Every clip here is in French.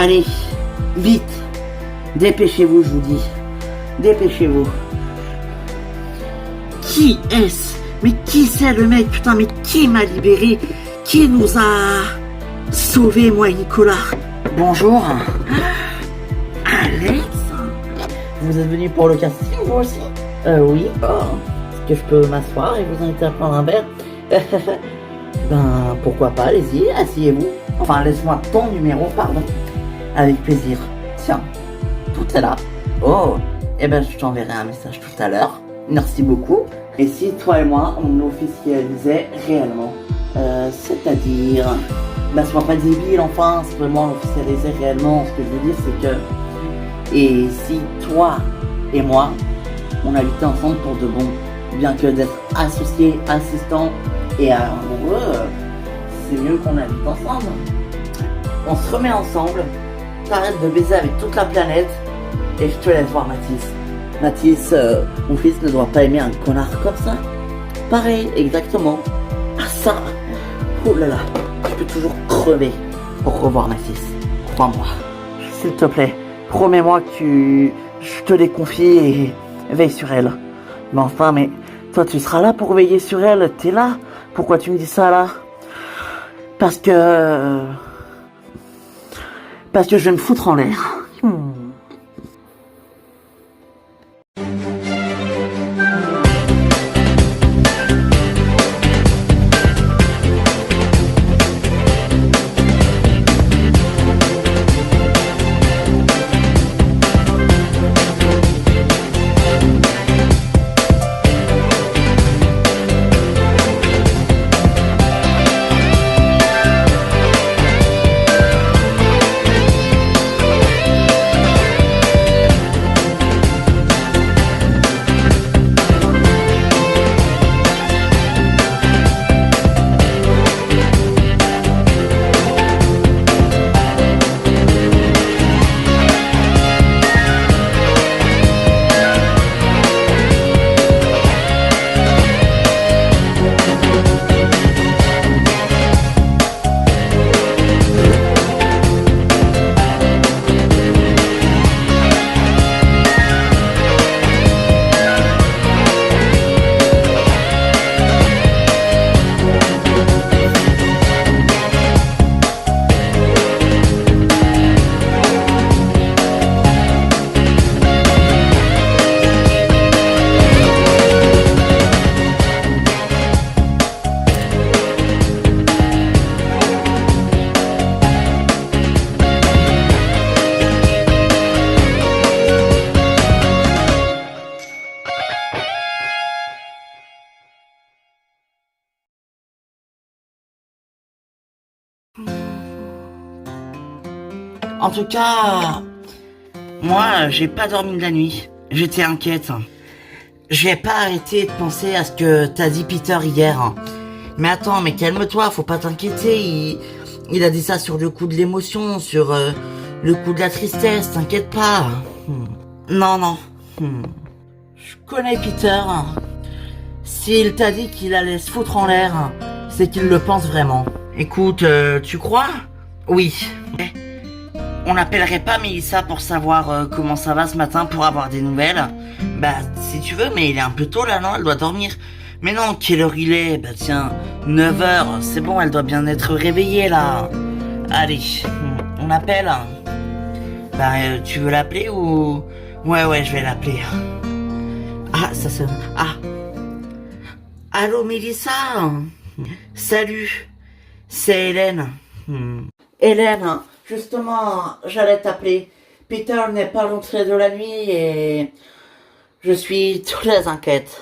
Allez, vite. Dépêchez-vous, je vous dis. Dépêchez-vous. Qui est-ce? Mais qui c'est le mec? Putain, mais qui m'a libéré? Qui nous a sauvés, moi et Nicolas? Bonjour. Alex? Vous êtes venu pour le casting, vous aussi? Oui. Oh. Est-ce que je peux m'asseoir et vous inviter à prendre un verre? Ben, pourquoi pas, allez-y, asseyez-vous. Enfin, laisse-moi ton numéro, pardon. Avec plaisir. Tiens, tout est là. Oh, eh ben, je t'enverrai un message tout à l'heure. Merci beaucoup. Et si toi et moi, on officialisait réellement, c'est-à-dire... Ben, sois pas débile, enfin, si toi et moi, on officialisait réellement, ce que je veux dire, c'est que... Et si toi et moi, on habitait ensemble pour de bon, bien que d'être associés, assistants et amoureux, c'est mieux qu'on habite ensemble. On se remet ensemble, t'arrêtes de baiser avec toute la planète, et je te laisse voir Mathis. Mathis, mon fils ne doit pas aimer un connard comme ça. Pareil, exactement. Ah ça, oh là là, je peux toujours crever pour revoir Mathis. Crois-moi. S'il te plaît, promets-moi que je te les confie et veille sur elle. Mais enfin, mais toi tu seras là pour veiller sur elle, t'es là. Pourquoi tu me dis ça là? Parce que je vais me foutre en l'air. En tout cas, moi, j'ai pas dormi de la nuit. J'étais inquiète. J'ai pas arrêté de penser à ce que t'as dit Peter hier. Mais attends, mais calme-toi, faut pas t'inquiéter. Il a dit ça sur le coup de l'émotion, sur le coup de la tristesse, t'inquiète pas. Non, non. Je connais Peter. S'il t'a dit qu'il allait se foutre en l'air, c'est qu'il le pense vraiment. Écoute, tu crois? Oui. On n'appellerait pas Mélissa pour savoir comment ça va ce matin pour avoir des nouvelles? Bah, si tu veux, mais il est un peu tôt là, non? Elle doit dormir. Mais non, quelle heure il est? Bah tiens, 9h, c'est bon, elle doit bien être réveillée là. Allez, on appelle. Bah, tu veux l'appeler ou... Ouais, je vais l'appeler. Ah, ça sonne. Ah. Allô, Mélissa? Salut, c'est Hélène. Hélène, justement, j'allais t'appeler. Peter n'est pas rentré de la nuit et je suis très inquiète.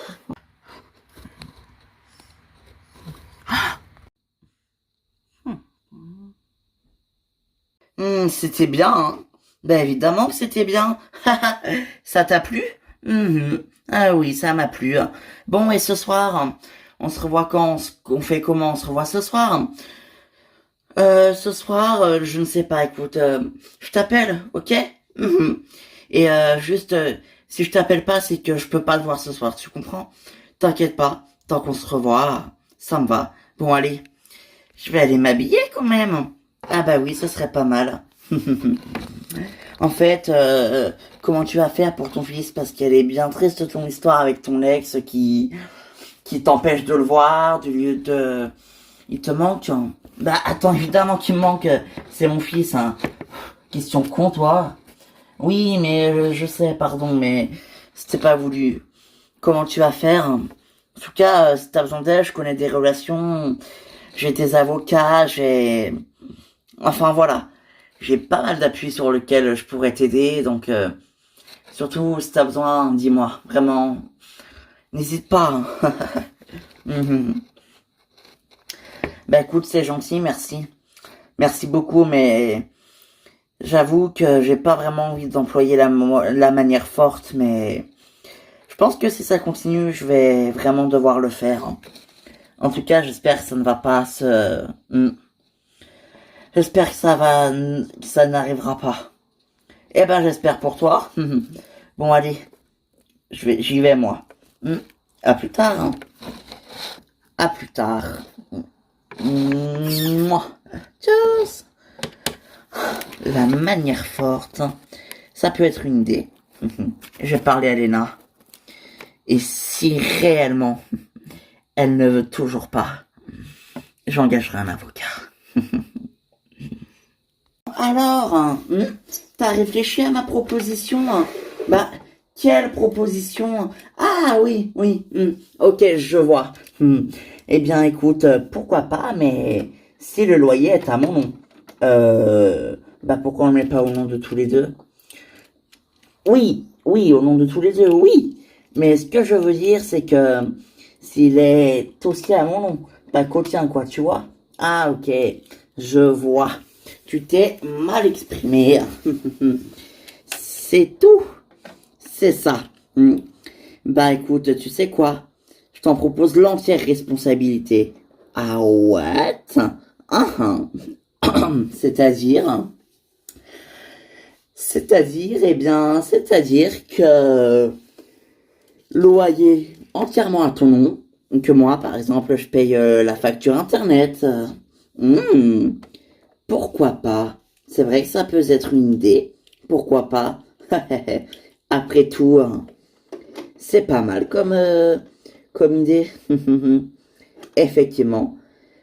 C'était bien, hein? Ben évidemment que c'était bien. Ça t'a plu? Ah oui, ça m'a plu. Bon, et ce soir, on se revoit quand? On fait comment? On se revoit ce soir? Ce soir, je ne sais pas, écoute, je t'appelle, ok? Et juste, si je t'appelle pas, c'est que je peux pas te voir ce soir, tu comprends? T'inquiète pas, tant qu'on se revoit, ça me va. Bon, allez, je vais aller m'habiller quand même. Ah bah oui, ce serait pas mal. En fait, comment tu vas faire pour ton fils? Parce qu'elle est bien triste ton histoire avec ton ex qui t'empêche de le voir, du lieu de... Il te manque, hein. Bah attends, évidemment qu'il me manque, c'est mon fils, hein. Question con, toi. Oui, mais je sais, pardon, mais c'était pas voulu. Comment tu vas faire? En tout cas, si t'as besoin d'aide, je connais des relations, j'ai des avocats, j'ai... Enfin voilà, j'ai pas mal d'appui sur lequel je pourrais t'aider, donc surtout si t'as besoin, dis-moi, vraiment, n'hésite pas, hein. Mhm. Bah écoute, c'est gentil, merci. Merci beaucoup, mais j'avoue que j'ai pas vraiment envie d'employer la manière forte, mais je pense que si ça continue, je vais vraiment devoir le faire, hein. En tout cas, j'espère que ça ne va pas se... J'espère que que ça n'arrivera pas. Eh ben, j'espère pour toi. Bon, allez, j'y vais, moi. À plus tard, hein. À plus tard. Moi. Tchuss. La manière forte, ça peut être une idée. Je vais parler à Lena. Et si réellement elle ne veut toujours pas, j'engagerai un avocat. Alors, t'as réfléchi à ma proposition? Bah, quelle proposition? Ah oui, oui, ok, je vois. Eh bien, écoute, pourquoi pas, mais si le loyer est à mon nom, bah pourquoi on ne le met pas au nom de tous les deux? Oui, oui, au nom de tous les deux, oui. Mais ce que je veux dire, c'est que s'il est aussi à mon nom, pas qu'au tien, quoi, tu vois? Ah, ok, je vois. Tu t'es mal exprimé. C'est tout. C'est ça. Bah écoute, tu sais quoi? Je t'en propose l'entière responsabilité. Ah ouais? C'est-à-dire? C'est-à-dire que loyer entièrement à ton nom, que moi, par exemple, je paye la facture internet. Pourquoi pas? C'est vrai que ça peut être une idée. Pourquoi pas? Après tout, hein, c'est pas mal comme idée. Effectivement.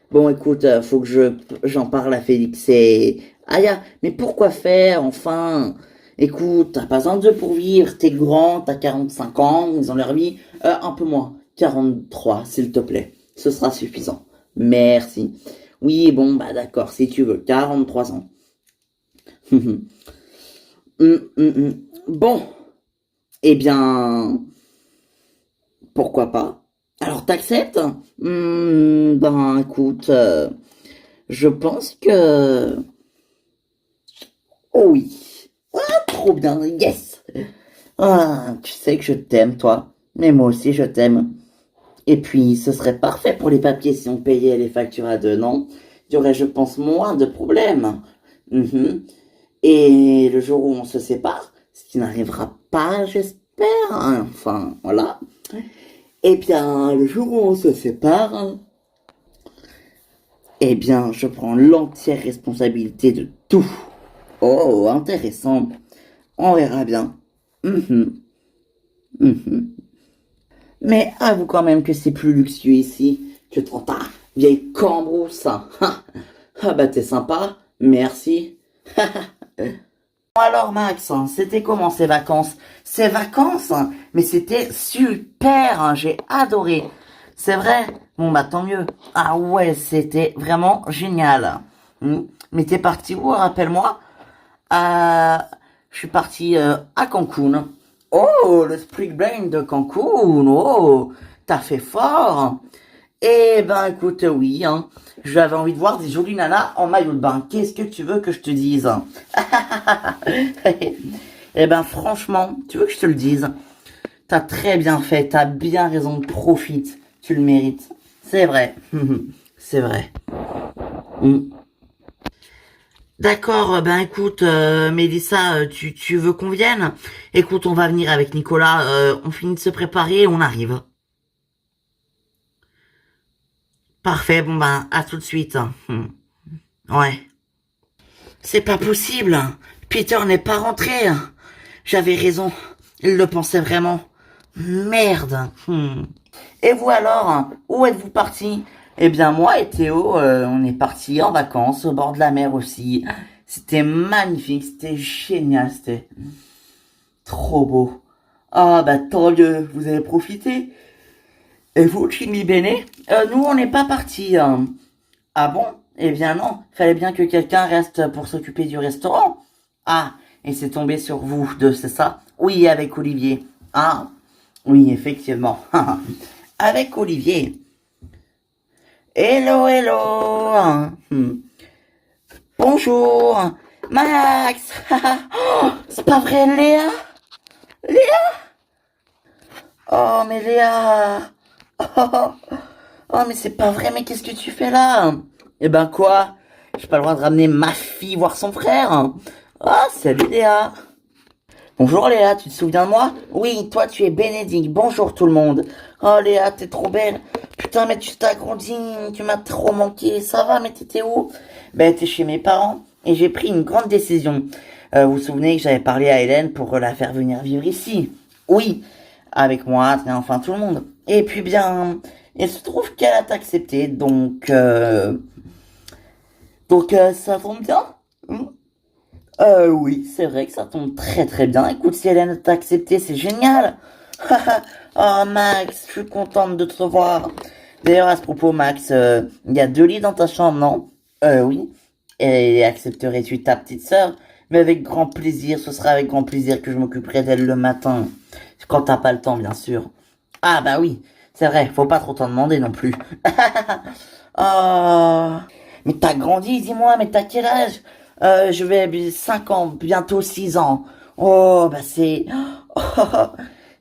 Bon, écoute, faut que j'en parle à Félix et Aya. Mais pourquoi faire, enfin? Écoute, t'as pas besoin d'eux pour vivre. T'es grand, t'as 45 ans, ils ont leur vie. Un peu moins. 43, s'il te plaît. Ce sera suffisant. Merci. Oui, bon, bah d'accord, si tu veux. 43 ans. Bon, eh bien, pourquoi pas? Alors, t'acceptes? Ben, écoute, je pense que... Oh oui. Ah, trop bien, yes! Ah, tu sais que je t'aime, toi. Mais moi aussi, je t'aime. Et puis, ce serait parfait pour les papiers si on payait les factures à deux, non? Il y aurait, je pense, moins de problèmes. Mhm. Et le jour où on se sépare, ce qui n'arrivera pas, j'espère, hein, enfin, voilà. Eh bien, le jour où on se sépare, eh bien, je prends l'entière responsabilité de tout. Oh, intéressant. On verra bien. Mhm, mhm. Mais avoue quand même que c'est plus luxueux ici que dans ta vieille cambrousse. Ah bah t'es sympa, merci. Alors Max, c'était comment ces vacances? Ces vacances, mais c'était super, hein, j'ai adoré. C'est vrai? Bon bah tant mieux. Ah ouais, c'était vraiment génial. Mais t'es parti où, rappelle-moi? Euh, je suis parti à Cancun. Oh, le Spring Break de Cancun. Oh, t'as fait fort. Eh ben écoute, oui, hein. J'avais envie de voir des jolies nanas en maillot de bain. Qu'est-ce que tu veux que je te dise? Eh ben franchement, tu veux que je te le dise? T'as très bien fait, t'as bien raison, profite, tu le mérites. C'est vrai, c'est vrai. Mm. D'accord, ben écoute, Mélissa, tu veux qu'on vienne? Écoute, on va venir avec Nicolas, on finit de se préparer et on arrive. Parfait, bon ben, à tout de suite. Ouais. C'est pas possible. Peter n'est pas rentré. J'avais raison. Il le pensait vraiment. Merde. Et vous alors, où êtes-vous partis? Eh bien moi et Théo, on est partis en vacances au bord de la mer aussi. C'était magnifique, c'était génial, c'était trop beau. Ah bah tant mieux, vous avez profité. Et vous, Chimmy Bene? Nous on n'est pas partis. Ah bon? Eh bien non, fallait bien que quelqu'un reste pour s'occuper du restaurant. Ah, et c'est tombé sur vous deux, c'est ça? Oui, avec Olivier. Ah, oui, effectivement. Avec Olivier. Hello, hello. Bonjour. Max. Oh, c'est pas vrai, Léa? Léa? Oh, mais Léa. Oh, oh, mais c'est pas vrai, mais qu'est-ce que tu fais là? Eh ben quoi? J'ai pas le droit de ramener ma fille voir son frère. Ah, salut Léa. Bonjour Léa, tu te souviens de moi? Oui, toi tu es Bénédicte. Bonjour tout le monde. Oh Léa, t'es trop belle. Putain, mais tu t'as grandi, tu m'as trop manqué. Ça va, mais t'étais où? Ben, t'es chez mes parents et j'ai pris une grande décision. Vous vous souvenez que j'avais parlé à Hélène pour la faire venir vivre ici? Oui, avec moi, et enfin tout le monde. Et puis bien, il se trouve qu'elle a accepté, donc ça tombe bien. Oui, c'est vrai que ça tombe très très bien. Écoute, si Hélène t'a accepté, c'est génial. Oh Max, je suis contente de te revoir. D'ailleurs, à ce propos, Max, il y a 2 lits dans ta chambre, non? Oui. Et accepterais-tu ta petite sœur? Mais avec grand plaisir, ce sera avec grand plaisir que je m'occuperai d'elle le matin. Quand t'as pas le temps, bien sûr. Ah bah oui, c'est vrai, faut pas trop t'en demander non plus. Oh, mais t'as grandi, dis-moi, mais t'as quel âge? Je vais 5 ans, bientôt 6 ans. Oh, bah c'est... Oh,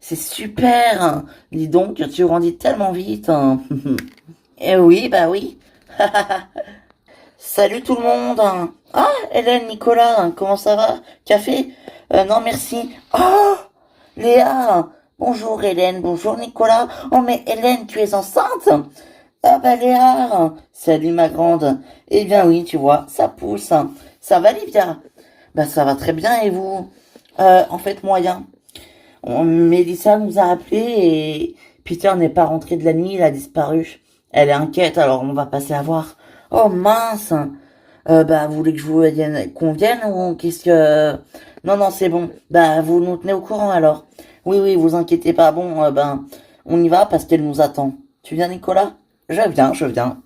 c'est super. Dis donc, tu grandis tellement vite. Eh oui, bah oui. Salut tout le monde. Ah, Hélène, Nicolas, comment ça va? Café? Non, merci. Oh, Léa. Bonjour Hélène, bonjour Nicolas. Oh, mais Hélène, tu es enceinte? Ah bah Léa, salut ma grande. Eh bien oui, tu vois, ça pousse. Ça va Livia? Bah ça va très bien et vous? En fait moyen. Mélissa nous a appelé et Peter n'est pas rentré de la nuit, il a disparu. Elle est inquiète, alors on va passer à voir. Oh mince. Bah vous voulez que je vous qu'on vienne ou qu'est-ce que... Non, non, c'est bon. Bah vous nous tenez au courant alors. Oui, oui, vous inquiétez pas. Bon, ben, on y va parce qu'elle nous attend. Tu viens Nicolas? Je viens, je viens.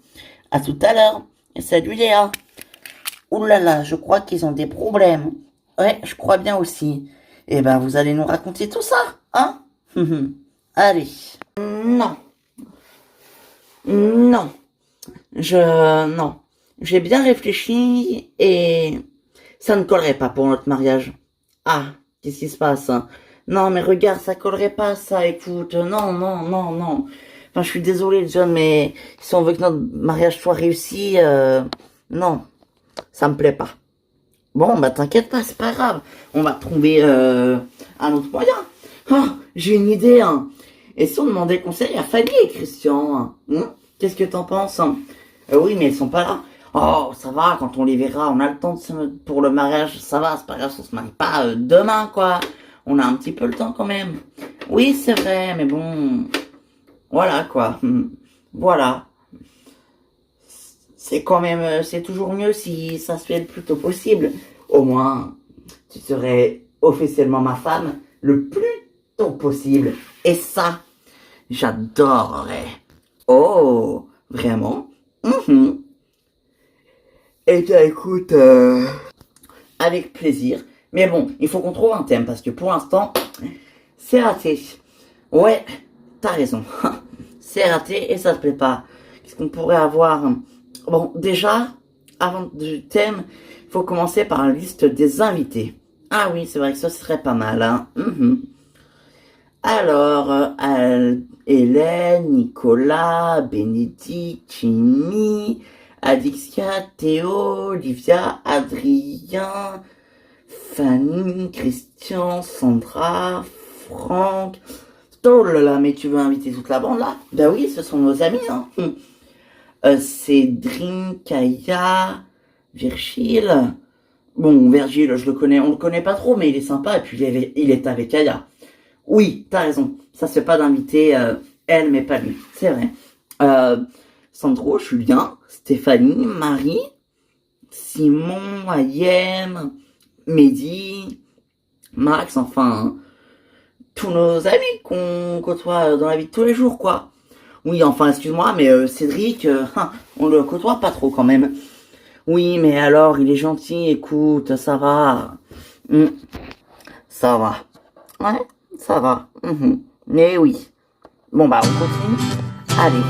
À tout à l'heure. Salut Léa. Ouh là là, je crois qu'ils ont des problèmes. Ouais, je crois bien aussi. Eh ben, vous allez nous raconter tout ça, hein? Allez. Non. Non. Non. J'ai bien réfléchi et ça ne collerait pas pour notre mariage. Ah, qu'est-ce qui se passe? Non, mais regarde, ça collerait pas, ça, écoute. Non, non, non, non. Enfin, je suis désolée, John, mais si on veut que notre mariage soit réussi, non, ça me plaît pas. Bon, bah t'inquiète pas, c'est pas grave. On va trouver un autre moyen. Oh, j'ai une idée, hein. Et si on demandait conseil à Fanny et Christian, hein? Qu'est-ce que t'en penses? Oui, mais ils sont pas là. Oh, ça va, quand on les verra, on a le temps pour le mariage, ça va, c'est pas grave, on se marie pas demain, quoi. On a un petit peu le temps quand même. Oui, c'est vrai, mais bon, voilà, quoi. Voilà. C'est quand même, c'est toujours mieux si ça se fait le plus tôt possible. Au moins, tu serais officiellement ma femme le plus tôt possible. Et ça, j'adorerais. Oh, vraiment? Eh bien, écoute, avec plaisir. Mais bon, il faut qu'on trouve un thème parce que pour l'instant, c'est raté. Ouais, t'as raison. C'est raté et ça te plaît pas. Qu'est-ce qu'on pourrait avoir? Bon, déjà, avant du thème, il faut commencer par la liste des invités. Ah oui, c'est vrai que ça serait pas mal, hein. Alors, Hélène, Nicolas, Bénédicte, Jimmy, Alexia, Théo, Olivia, Adrien, Fanny, Christian, Sandra, Franck. Oh là là, mais tu veux inviter toute la bande là? Ben oui, ce sont nos amis, hein. Cédrine, Kaya, Virgile. Bon, Virgile, je le connais, on le connaît pas trop, mais il est sympa, et puis il est avec Aya. Oui, t'as raison, ça se fait pas d'inviter elle, mais pas lui, c'est vrai. Euh, Sandro, Julien, Stéphanie, Marie, Simon, Ayem, Mehdi, Max, enfin, tous nos amis qu'on côtoie dans la vie de tous les jours, quoi. Oui, enfin, excuse-moi, mais Cédric, on le côtoie pas trop quand même. Oui, mais alors, il est gentil, écoute, ça va. Hmm, ça va. Ouais, ça va. Mhm. Mais oui. Bon, bah, on continue. Allez.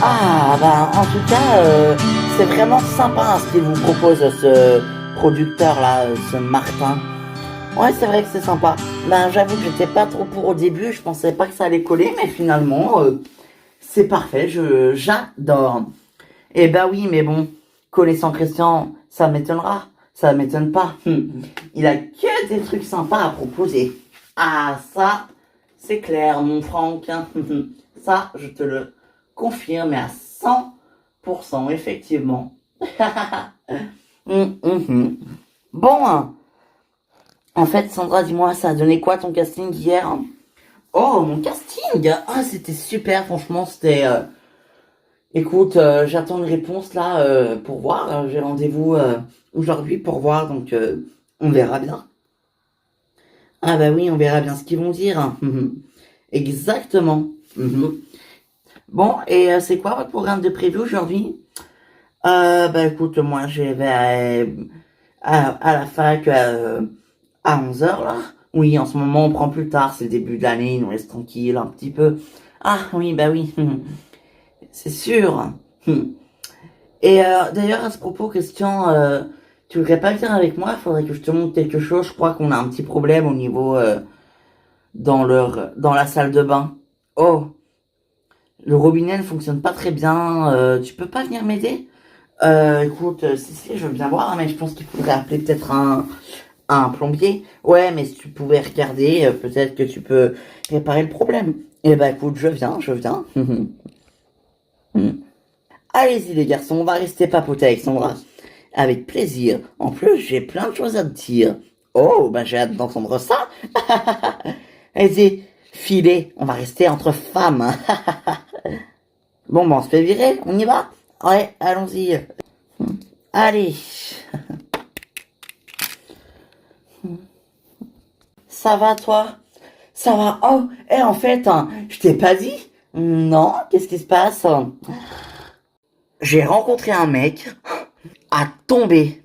Ah, bah, en tout cas, c'est vraiment sympa hein, ce qu'il vous propose, ce producteur-là, ce Martin. Ouais, c'est vrai que c'est sympa. Ben, j'avoue que j'étais pas trop pour au début, je pensais pas que ça allait coller, mais finalement, c'est parfait, j'adore. Eh ben oui, mais bon, connaissant Christian, ça m'étonnera, ça m'étonne pas. Il a que des trucs sympas à proposer. Ah, ça, c'est clair, mon Franck. Hein. Ça, je te le confirme à 100%, effectivement. Hum. Bon, hein. En fait, Sandra, dis-moi, ça a donné quoi ton casting hier? Oh, mon casting! Ah, c'était super, franchement, c'était... Écoute, j'attends une réponse là pour voir. J'ai rendez-vous aujourd'hui pour voir, donc on verra bien. Ah bah oui, on verra bien ce qu'ils vont dire. Hein. Exactement. Mhm. Bon, et c'est quoi votre programme de prévu aujourd'hui? Bah écoute, moi je vais à la fac à 11 heures là. Oui, en ce moment on prend plus tard, c'est le début de l'année, il nous laisse tranquille un petit peu. Ah oui, bah oui, c'est sûr. Et d'ailleurs, à ce propos, Christian, tu voudrais pas venir avec moi? Il faudrait que je te montre quelque chose. Je crois qu'on a un petit problème au niveau dans la salle de bain. Oh, le robinet ne fonctionne pas très bien. Tu peux pas venir m'aider? Écoute, si, je veux bien voir, hein, mais je pense qu'il faudrait appeler peut-être un plombier. Ouais, mais si tu pouvais regarder, peut-être que tu peux réparer le problème. Eh ben, écoute, je viens. Allez-y les garçons, on va rester papoter avec Sandra. Avec plaisir. En plus, j'ai plein de choses à te dire. Oh, ben j'ai hâte d'entendre ça. Allez-y, filez, on va rester entre femmes. Bon, ben on se fait virer, on y va? Ouais, allons-y. Allez. Ça va toi? Ça va? Oh, et en fait, hein, je t'ai pas dit? Non, qu'est-ce qui se passe? J'ai rencontré un mec à tomber.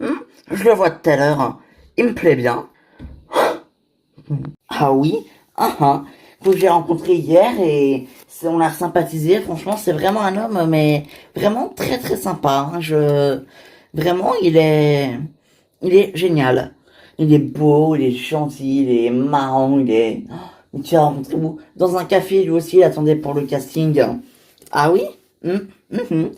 Je le vois tout à l'heure. Il me plaît bien. Ah oui, que j'ai rencontré hier et on a sympathisé. Franchement, c'est vraiment un homme, mais vraiment très très sympa. Hein. Vraiment, il est génial. Il est beau, il est gentil, il est marrant, il est. Oh, tu as rencontré où? Dans un café, lui aussi, il attendait pour le casting. Ah oui? Hum. Tading.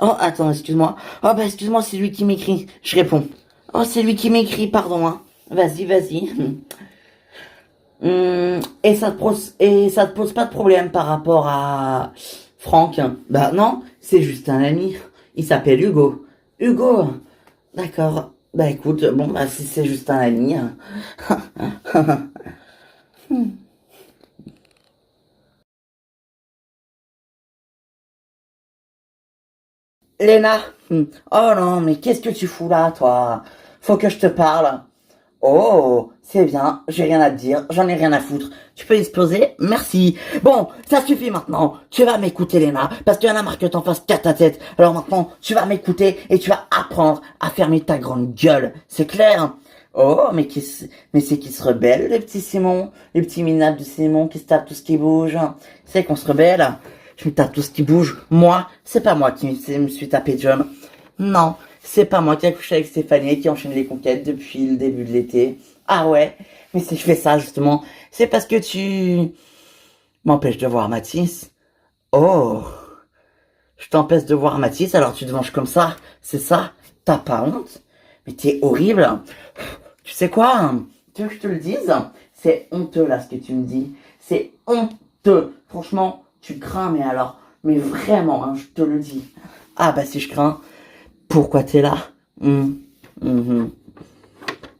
Oh, attends, excuse-moi. Oh, bah, excuse-moi, c'est lui qui m'écrit. Je réponds. Oh, c'est lui qui m'écrit, pardon, hein. Vas-y. Et ça te pose pas de problème par rapport à Franck? Bah non, c'est juste un ami. Il s'appelle Hugo. Hugo. D'accord. Bah écoute, bon bah si c'est juste un ami. Hein. Léna. Oh non, mais qu'est-ce que tu fous là, toi? Faut que je te parle. Oh, c'est bien, j'ai rien à te dire, j'en ai rien à foutre. Tu peux exploser? Merci. Bon, ça suffit maintenant. Tu vas m'écouter, Léna, parce qu'il y en a marre que t'en fasses qu'à ta tête. Alors maintenant, tu vas m'écouter et tu vas apprendre à fermer ta grande gueule. C'est clair? Oh, mais c'est qui se rebelle, les petits Simon, les petits minables de Simon qui se tapent tout ce qui bouge. C'est qu'on se rebelle. Je me tape tout ce qui bouge. Moi, c'est pas moi qui me suis tapé John. Non, c'est pas moi qui a couché avec Stéphanie et qui enchaîne les conquêtes depuis le début de l'été. Ah ouais, mais si je fais ça justement, c'est parce que tu m'empêches de voir Mathis. Oh, je t'empêche de voir Mathis, alors tu te venges comme ça, c'est ça? T'as pas honte? Mais t'es horrible. Tu sais quoi? Tu veux que je te le dise? C'est honteux là ce que tu me dis. C'est honteux. Franchement, Tu crains, mais alors, mais vraiment, hein, je te le dis. Ah bah si je crains, pourquoi t'es là? Mhm.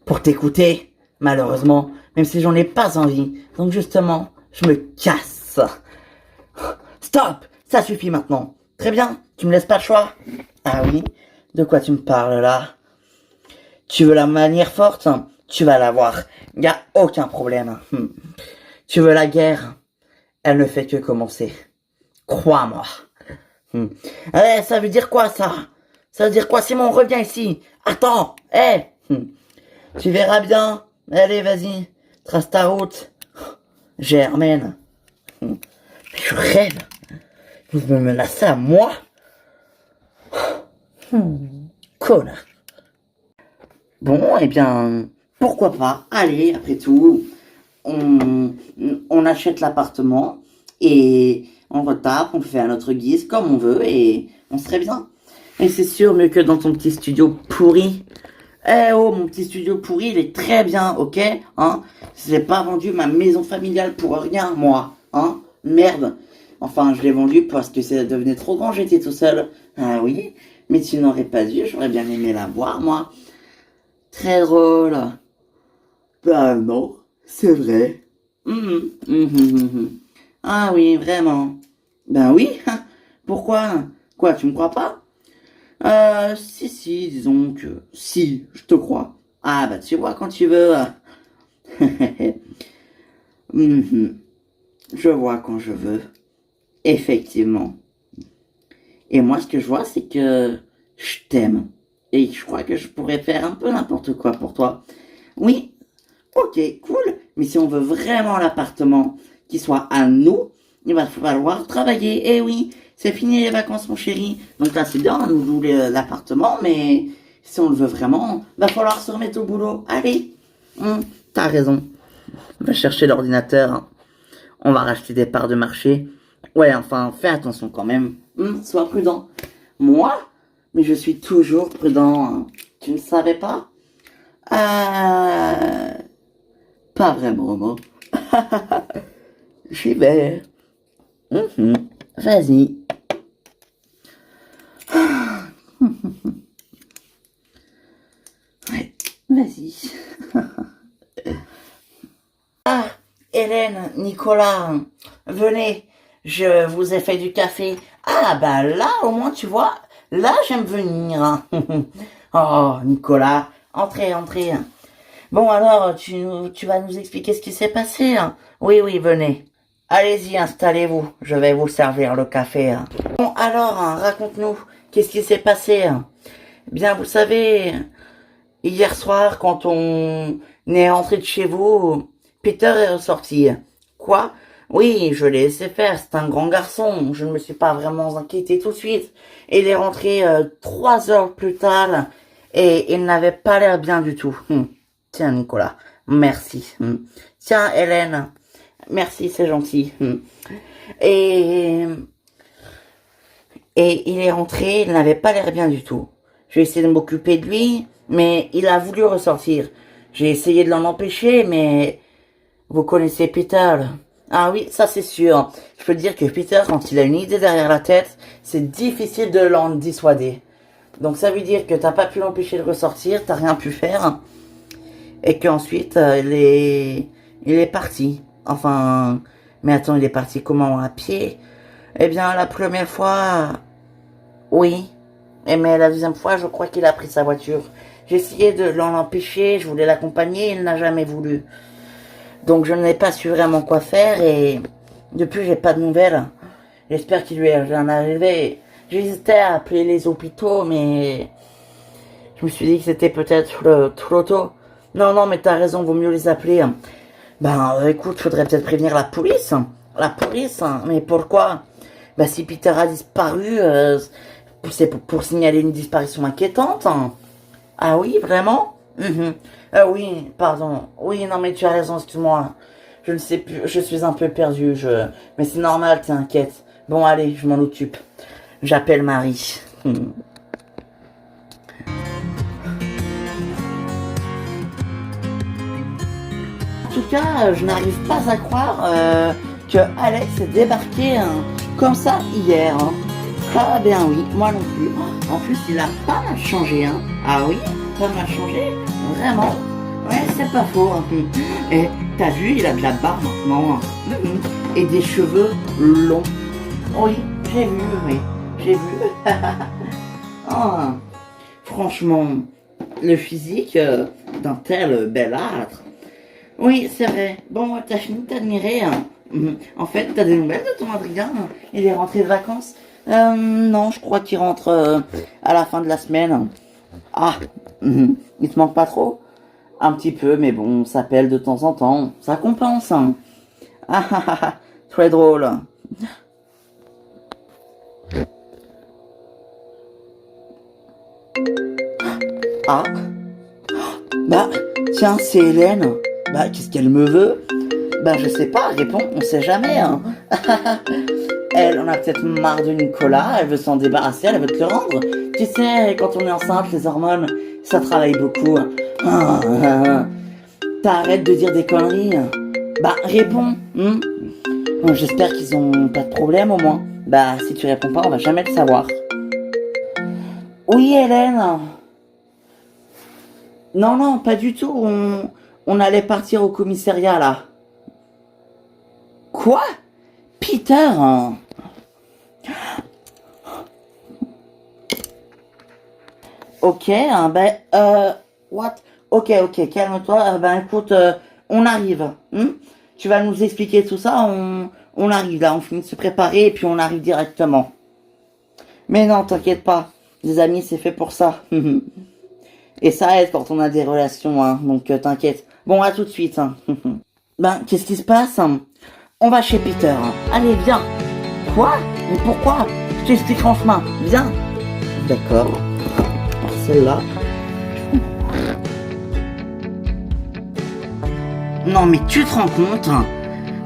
Pour t'écouter, malheureusement, même si j'en ai pas envie. Donc justement, je me casse. Stop! Ça suffit maintenant. Très bien, tu me laisses pas le choix? Ah oui? De quoi tu me parles là? Tu veux la manière forte? Tu vas l'avoir. Y a aucun problème. Tu veux la guerre? Elle ne fait que commencer. Crois-moi. Ça veut dire quoi ça? Ça veut dire quoi, Simon? Reviens ici. Attends. Tu verras bien. Allez, vas-y. Trace ta route. Germaine. Je rêve. Vous me menacez à moi? Connard. Bon, eh bien, pourquoi pas? Allez, après tout, on achète l'appartement et on retape, on fait à notre guise comme on veut et on serait bien. Et c'est sûr, mieux que dans ton petit studio pourri. Eh oh, mon petit studio pourri, il est très bien, ok? Hein? J'ai pas vendu ma maison familiale pour rien, moi. Hein? Merde. Enfin, je l'ai vendu parce que ça devenait trop grand, j'étais tout seul. Ah oui? Mais tu n'aurais pas dû, j'aurais bien aimé la voir, moi. Très drôle. Bah non, c'est vrai. Ah oui, vraiment. Ben oui. Pourquoi? Quoi, tu me crois pas? Si, disons que si, je te crois. Ah bah tu vois quand tu veux. Je vois quand je veux. Effectivement. Et moi, ce que je vois, c'est que je t'aime. Et je crois que je pourrais faire un peu n'importe quoi pour toi. Oui, ok, cool. Mais si on veut vraiment l'appartement qui soit à nous, il va falloir travailler. Eh oui, c'est fini les vacances, mon chéri. Donc là, c'est bien, nous louer l'appartement, mais si on le veut vraiment, va falloir se remettre au boulot. Allez, t'as raison. On va chercher l'ordinateur. On va racheter des parts de marché. Ouais, enfin, fais attention quand même. Sois prudent. Moi? Mais je suis toujours prudent. Tu ne savais pas? Pas vraiment, non. J'y vais. Vas-y. Ouais, vas-y. Ah, Hélène, Nicolas, venez. Je vous ai fait du café. Ah, bah là, au moins, tu vois, là, j'aime venir. Oh, Nicolas, entrez, entrez. Bon, alors, tu vas nous expliquer ce qui s'est passé? Oui, oui, venez. Allez-y, installez-vous. Je vais vous servir le café. Bon, alors, raconte-nous, qu'est-ce qui s'est passé? Bien, vous savez, hier soir, quand on est rentré de chez vous, Peter est ressorti. Quoi? Oui, je l'ai laissé faire, c'est un grand garçon. Je ne me suis pas vraiment inquiété tout de suite. Il est rentré 3 heures plus tard et il n'avait pas l'air bien du tout. Tiens, Nicolas, merci. Tiens, Hélène, merci, c'est gentil. Et il est rentré, il n'avait pas l'air bien du tout. J'ai essayé de m'occuper de lui, mais il a voulu ressortir. J'ai essayé de l'en empêcher, mais vous connaissez Peter. Ah oui, ça c'est sûr. Je peux te dire que Peter, quand il a une idée derrière la tête, c'est difficile de l'en dissuader. Donc ça veut dire que t'as pas pu l'empêcher de ressortir, t'as rien pu faire. Et qu'ensuite, il est parti. Enfin, mais attends, il est parti comment? À pied? Eh bien, la première fois, oui. Mais la deuxième fois, je crois qu'il a pris sa voiture. J'ai essayé de l'en empêcher, je voulais l'accompagner, il n'a jamais voulu. Donc je n'ai pas su vraiment quoi faire et depuis j'ai pas de nouvelles. J'espère qu'il lui est rien arrivé. J'hésitais à appeler les hôpitaux mais je me suis dit que c'était peut-être trop tôt. Non, mais t'as raison, vaut mieux les appeler. Ben écoute, faudrait peut-être prévenir la police. La police, mais pourquoi? Ben si Peter a disparu, c'est pour signaler une disparition inquiétante. Ah oui, vraiment? Oui, pardon. Oui, non, mais tu as raison, excuse-moi. Je ne sais plus, je suis un peu perdu, mais c'est normal, t'es inquiète. Bon, allez, je m'en occupe. J'appelle Marie. En tout cas, je n'arrive pas à croire que Alex est débarqué comme ça hier. Ah ben oui, moi non plus. En plus, il a pas mal changé. Ah oui, pas mal changé. Vraiment. Ouais, c'est pas faux. Et t'as vu, il a de la barbe maintenant. Et des cheveux longs. Oui, j'ai vu, oui. J'ai vu. Ah, franchement, le physique d'un tel bel âtre. Oui, c'est vrai. Bon, t'as fini de t'admirer. En fait, t'as des nouvelles de ton Adrien? Il est rentré de vacances? Non, je crois qu'il rentre à la fin de la semaine. Ah, il te manque pas trop? Un petit peu, mais bon, on s'appelle de temps en temps. Ça compense. Ah ah ah, ah, très drôle. Ah, bah, tiens, c'est Hélène. Bah, qu'est-ce qu'elle me veut? Bah, je sais pas, réponds, on sait jamais. Elle en a peut-être marre de Nicolas, elle veut s'en débarrasser, elle veut te le rendre. Tu sais, quand on est enceinte, les hormones, ça travaille beaucoup. T'arrêtes de dire des conneries. Bah, réponds. Bon, j'espère qu'ils ont pas de problème au moins. Bah, si tu réponds pas, on va jamais le savoir. Oui, Hélène. Non, non, pas du tout. On allait partir au commissariat là. Quoi? Peter? Ok, what? Ok, ok, calme-toi. Ben écoute, on arrive. Tu vas nous expliquer tout ça, on arrive là, on finit de se préparer et puis on arrive directement. Mais non, t'inquiète pas. Les amis, c'est fait pour ça. Et ça aide quand on a des relations, donc t'inquiète. Bon, à tout de suite. Ben, qu'est-ce qui se passe? On va chez Peter. Allez, viens. Quoi? Mais pourquoi? Je t'expliquerai en chemin. Viens. D'accord. Alors celle-là. Non mais tu te rends compte,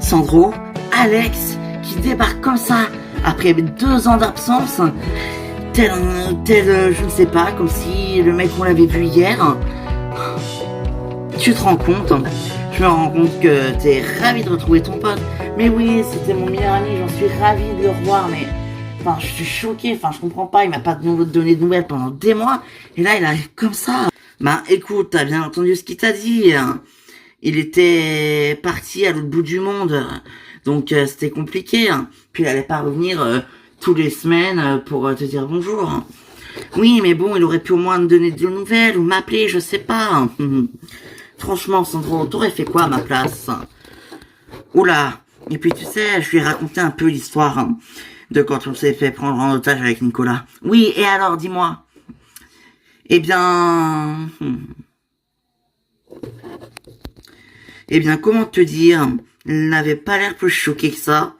Sandro, Alex, qui débarque comme ça, après 2 ans d'absence, tel, je ne sais pas, comme si le mec on l'avait vu hier. Tu te rends compte? Je me rends compte que t'es ravi de retrouver ton pote. Mais oui, c'était mon meilleur ami, j'en suis ravi de le revoir, mais... Enfin, je suis choqué, enfin, je comprends pas, il m'a pas donné de nouvelles pendant des mois, et là, il arrive comme ça. Bah, écoute, t'as bien entendu ce qu'il t'a dit. Il était parti à l'autre bout du monde, donc c'était compliqué. Puis il allait pas revenir tous les semaines pour te dire bonjour. Oui, mais bon, il aurait pu au moins me donner des nouvelles ou m'appeler, je sais pas. Franchement, Sandro, t'aurais fait quoi à ma place? Oula. Et puis tu sais, je lui ai raconté un peu l'histoire de quand on s'est fait prendre en otage avec Nicolas. Oui, et alors, dis-moi. Eh bien... Eh bien, comment te dire? Il n'avait pas l'air plus choqué que ça.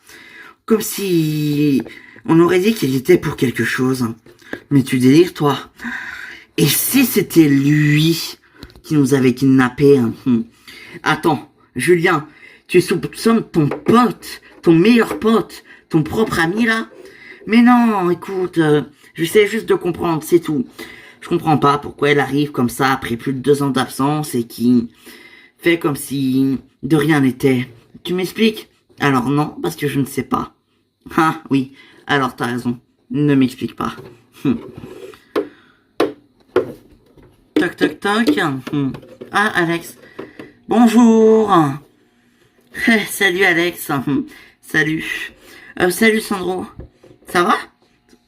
Comme si on aurait dit qu'il était pour quelque chose. Mais tu délires, toi. Et si c'était lui qui nous avait kidnappés? Attends, Julien, tu soupçonnes ton pote, ton meilleur pote, ton propre ami, là? Mais non, écoute, j'essaie juste de comprendre, c'est tout. Je comprends pas pourquoi elle arrive comme ça après plus de 2 ans d'absence et qui... fait comme si de rien n'était. Tu m'expliques? Alors non, parce que je ne sais pas. Ah oui, alors t'as raison. Ne m'explique pas. Toc toc toc. Ah Alex. Bonjour. Salut Alex. Salut. Salut Sandro. Ça va?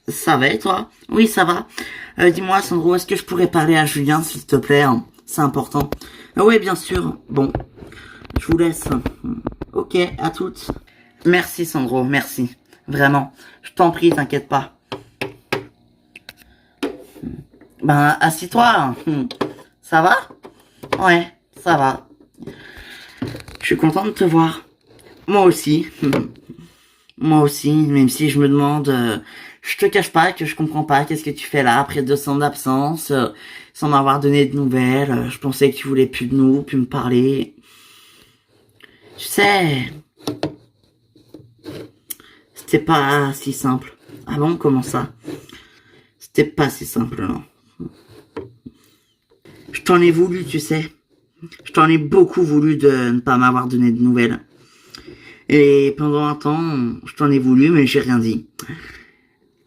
Ça va et toi? Oui, ça va. Dis-moi Sandro, est-ce que je pourrais parler à Julien s'il te plaît? C'est important. Oui, bien sûr. Bon, je vous laisse. Ok, à toutes. Merci Sandro, merci. Vraiment. Je t'en prie, t'inquiète pas. Ben, assis-toi. Ça va? Ouais, ça va. Je suis content de te voir. Moi aussi. Moi aussi, même si je me demande... je te cache pas que je comprends pas qu'est-ce que tu fais là après 2 ans d'absence, sans m'avoir donné de nouvelles. Je pensais que tu voulais plus de nous, plus me parler. Tu sais, c'était pas si simple. Ah bon, comment ça? C'était pas si simple, non. Je t'en ai voulu, tu sais. Je t'en ai beaucoup voulu de ne pas m'avoir donné de nouvelles. Et pendant un temps, je t'en ai voulu, mais j'ai rien dit.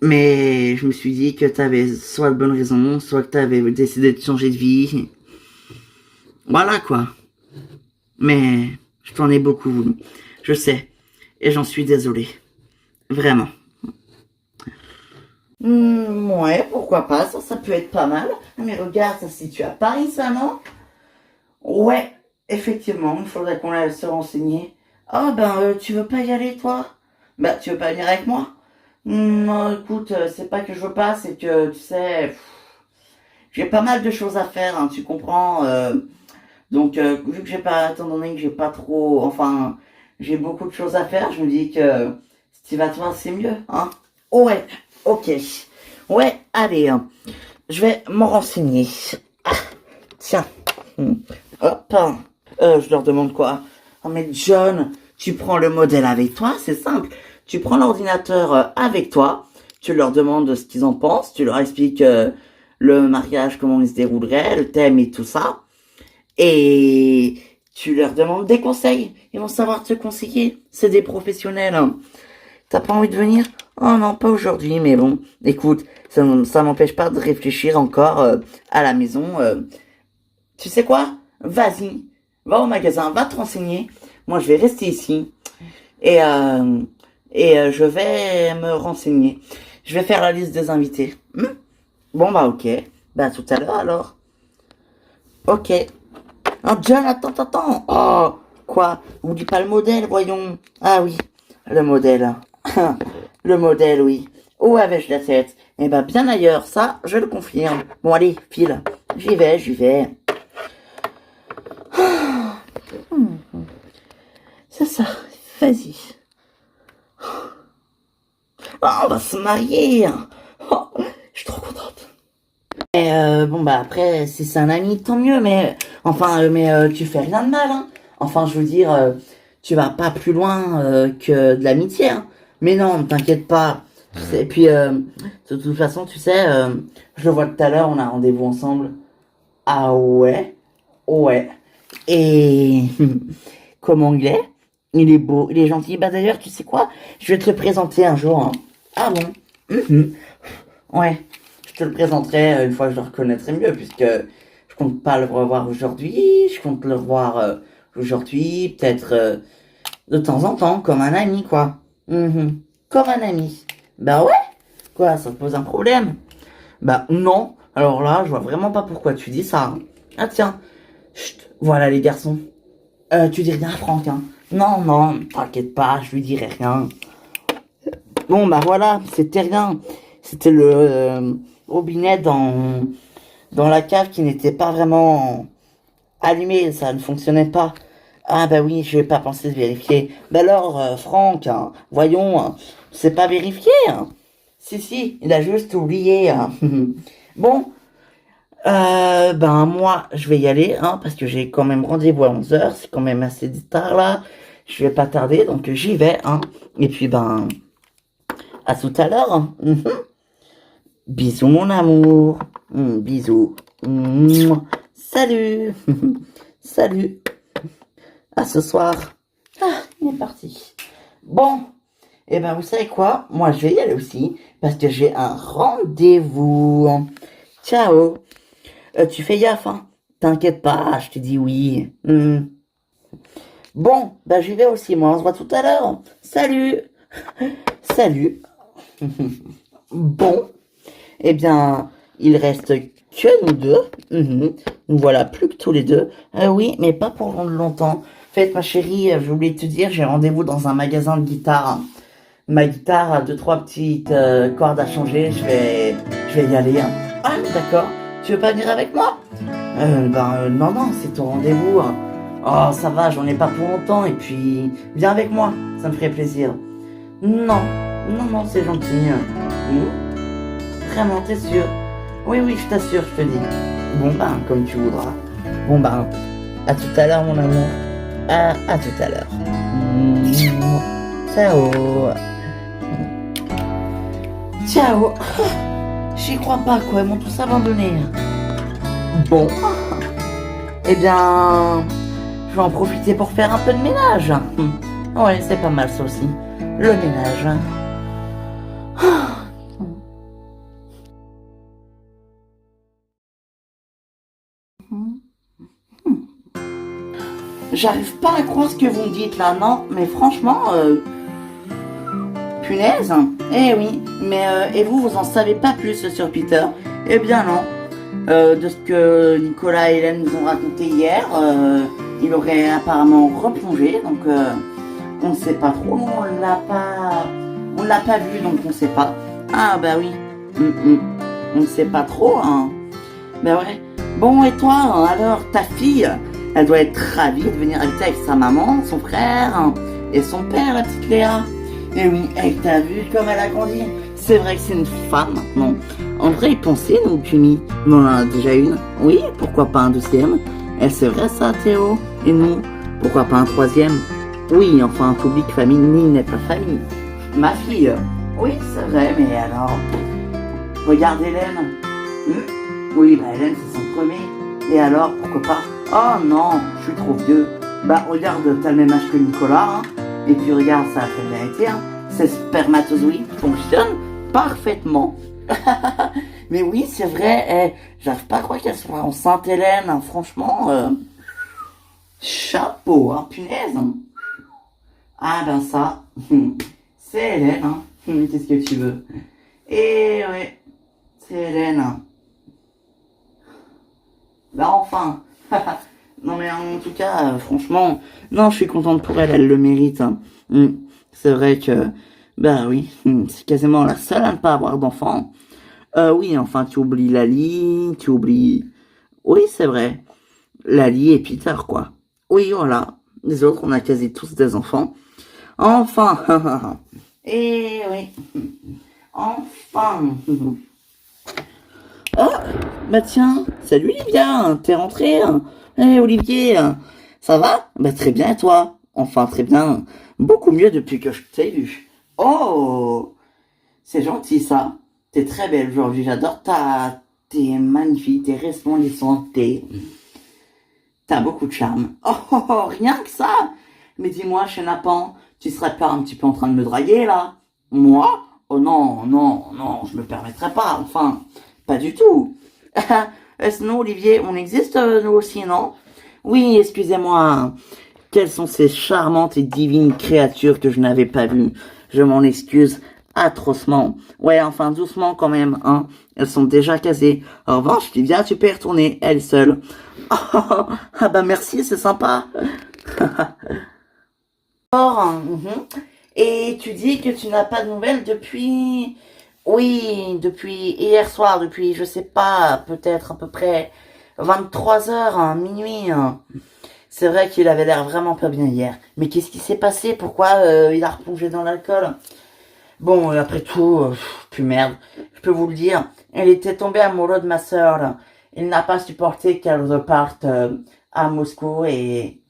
Mais je me suis dit que t'avais soit de bonnes raisons, soit que t'avais décidé de changer de vie. Voilà quoi. Mais je t'en ai beaucoup voulu. Je sais. Et j'en suis désolé. Vraiment. Ouais, pourquoi pas, ça peut être pas mal. Mais regarde, ça se situe à Paris, ça, non? Ouais, effectivement, il faudrait qu'on aille se renseigner. Ah tu veux pas y aller, toi? Bah, tu veux pas venir avec moi? Non, écoute, c'est pas que je veux pas, c'est que, tu sais, j'ai pas mal de choses à faire, hein, tu comprends? Donc, vu que j'ai pas, étant donné que j'ai pas trop, enfin, j'ai beaucoup de choses à faire, je me dis que si tu vas toi, c'est mieux, hein? Ouais, ok. Ouais, allez, hein. Je vais m'en renseigner. Ah, tiens. Hop. Je leur demande quoi? Oh, mais John, tu prends le modèle avec toi, c'est simple. Tu prends l'ordinateur avec toi, tu leur demandes ce qu'ils en pensent, tu leur expliques le mariage, comment il se déroulerait, le thème et tout ça. Et tu leur demandes des conseils. Ils vont savoir te conseiller. C'est des professionnels, hein. T'as pas envie de venir? Oh non, pas aujourd'hui, mais bon, écoute, ça m'empêche pas de réfléchir encore à la maison. Tu sais quoi? Vas-y, va au magasin, va te renseigner. Moi, je vais rester ici et je vais me renseigner. Je vais faire la liste des invités. Bon bah ok, bah tout à l'heure alors. Ok. Oh John, attends. Oh, quoi? Oublie pas le modèle, voyons. Ah oui, le modèle. Le modèle, oui. Où avais-je la tête? Eh ben, bien ailleurs, ça, je le confirme. Bon, allez, file. J'y vais. C'est ça, vas-y. Oh, on va se marier. Oh, je suis trop contente. Et bon, bah après, si c'est un ami, tant mieux, mais... Enfin, tu fais rien de mal, hein. Enfin, je veux dire, tu vas pas plus loin que de l'amitié, hein. Mais non, t'inquiète pas. Et puis, de toute façon, tu sais, je le vois tout à l'heure, on a rendez-vous ensemble. Ah ouais? Ouais. Et comment il est? Il est beau, il est gentil. Bah d'ailleurs, tu sais quoi? Je vais te le présenter un jour, hein. Ah bon? Ouais. Je te le présenterai une fois que je le reconnaîtrai mieux, puisque je compte pas le revoir aujourd'hui. Je compte le revoir aujourd'hui, peut-être de temps en temps, comme un ami, quoi. Comme un ami. Bah ouais. Quoi, ça te pose un problème? Bah non. Alors là, je vois vraiment pas pourquoi tu dis ça, hein. Ah tiens. Chut. Voilà les garçons. Tu dis rien à Franck, hein? Non, t'inquiète pas, je lui dirai rien. Bon bah voilà, c'était rien. C'était le robinet dans la cave qui n'était pas vraiment allumé, ça ne fonctionnait pas. Ah bah oui, je vais pas penser de vérifier. Bah alors, Franck, hein, voyons, hein, c'est pas vérifié, hein. Si, il a juste oublié, hein. Bon, moi, je vais y aller, hein, parce que j'ai quand même rendez-vous à 11h, c'est quand même assez tard là. Je vais pas tarder, donc j'y vais, hein. Et puis, à tout à l'heure, hein. Bisous, mon amour. Bisous. Salut. Salut. À ce soir. Ah, il est parti. Bon. Eh ben, vous savez quoi? Moi, je vais y aller aussi. Parce que j'ai un rendez-vous. Ciao. Tu fais gaffe, hein? T'inquiète pas, je te dis oui. Bon, j'y vais aussi, moi. On se voit tout à l'heure. Salut. Salut. Bon. Eh bien, il reste que nous deux. Nous voilà plus que tous les deux. Oui, mais pas pour longtemps. En fait, ma chérie, j'ai oublié de te dire, j'ai rendez-vous dans un magasin de guitare. Ma guitare a 2-3 petites cordes à changer. Je vais y aller, hein. Ah, d'accord. Tu veux pas venir avec moi? Non, c'est ton rendez-vous, hein. Oh, ça va, j'en ai pas pour longtemps. Et puis, viens avec moi, ça me ferait plaisir. Non, c'est gentil. Vraiment, t'es sûr? Oui, je t'assure, je te dis. Bon, comme tu voudras. Bon, à tout à l'heure, mon amour. À tout à l'heure. Ciao. J'y crois pas, quoi. Ils m'ont tous abandonné. Bon. Eh bien, je vais en profiter pour faire un peu de ménage. Ouais, c'est pas mal ça aussi. Le ménage. J'arrive pas à croire ce que vous me dites là, non, mais franchement, punaise. Eh oui, mais et vous en savez pas plus sur Peter? Eh bien non. De ce que Nicolas et Hélène nous ont raconté hier, il aurait apparemment replongé, donc on ne sait pas trop, on l'a pas vu, donc on ne sait pas. Ah bah oui, on ne sait pas trop, hein. Bah ouais. Bon et toi, hein, alors ta fille, elle doit être ravie de venir habiter avec sa maman, son frère hein, et son père, la petite Léa. Et oui, elle t'a vu comme elle a grandi. C'est vrai que c'est une femme maintenant. En vrai, y penser, nous, Kumi. Mais on en a déjà une. Oui, pourquoi pas un deuxième? Et c'est vrai ça, Théo. Et nous, pourquoi pas un troisième? Oui, enfin, t'oublies que famille n'est pas famille. Ma fille. Oui, c'est vrai, mais alors... Regarde Hélène. Oui, bah Hélène, c'est son premier. Et alors, pourquoi pas? Oh non, je suis trop vieux. Bah regarde, t'as le même âge que Nicolas. Hein. Et puis regarde, ça a très bien été. Hein. Ces spermatozoïdes fonctionnent parfaitement. Mais oui, c'est vrai, j'arrive pas à croire qu'elle soit enceinte, Hélène. Hein. Franchement, chapeau, hein, punaise. Hein. Ah ben ça, c'est Hélène. Hein. Qu'est-ce que tu veux? Et ouais, c'est Hélène. Hein. Bah enfin. Non mais en tout cas, franchement, non, je suis contente pour elle, elle le mérite. Hein. C'est vrai que, bah oui, c'est quasiment la seule à ne pas avoir d'enfant. Oui, enfin, tu oublies Lali, tu oublies... Oui, c'est vrai, Lali et Peter, quoi. Oui, voilà, les autres, on a quasi tous des enfants. Enfin, et oui, enfin. Oh, bah tiens, salut Olivia, t'es rentrée? Eh Olivier, ça va? Bah très bien et toi? Enfin très bien, beaucoup mieux depuis que je t'ai vu. Oh, c'est gentil ça. T'es très belle aujourd'hui, j'adore ta... T'es magnifique, t'es resplendissante, t'as beaucoup de charme. Oh, rien que ça. Mais dis-moi, Chenapan, tu serais pas un petit peu en train de me draguer là? Moi? Oh non, non, non, je me permettrais pas, enfin, pas du tout. Sinon, Olivier, on existe nous aussi, non? Oui, excusez-moi. Quelles sont ces charmantes et divines créatures que je n'avais pas vues? Je m'en excuse atrocement. Ouais, enfin, doucement quand même, hein. Elles sont déjà casées. En revanche, Olivia, tu peux y retourner, elle seule. Oh, ah bah merci, c'est sympa. Or, et tu dis que tu n'as pas de nouvelles depuis... Oui, depuis hier soir, depuis, je sais pas, peut-être à peu près 23 heures, hein, minuit. Hein. C'est vrai qu'il avait l'air vraiment pas bien hier. Mais qu'est-ce qui s'est passé? Pourquoi il a replongé dans l'alcool? Bon, après tout, plus merde. Je peux vous le dire, il était tombé amoureux de ma sœur. Là. Il n'a pas supporté qu'elle reparte à Moscou et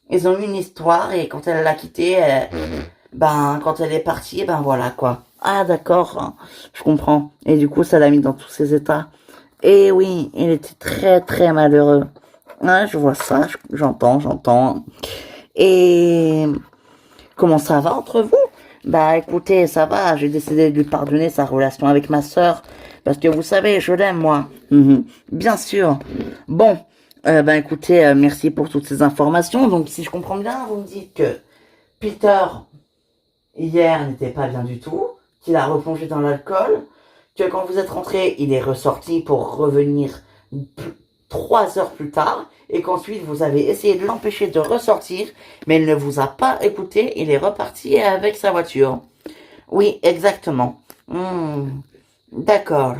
ils ont eu une histoire et quand elle l'a quitté, ben quand elle est partie, ben voilà quoi. Ah d'accord, hein, je comprends. Et du coup, ça l'a mis dans tous ses états. Et oui, il était très très malheureux. Ouais, je vois ça, j'entends. Et comment ça va entre vous? Bah écoutez, ça va, j'ai décidé de lui pardonner sa relation avec ma sœur. Parce que vous savez, je l'aime moi. Bien sûr. Bon, ben écoutez, merci pour toutes ces informations. Donc si je comprends bien, vous me dites que Peter, hier, n'était pas bien du tout, qu'il a replongé dans l'alcool, que quand vous êtes rentré, il est ressorti pour revenir 3 heures plus tard, et qu'ensuite vous avez essayé de l'empêcher de ressortir, mais il ne vous a pas écouté, il est reparti avec sa voiture. Oui, exactement. D'accord.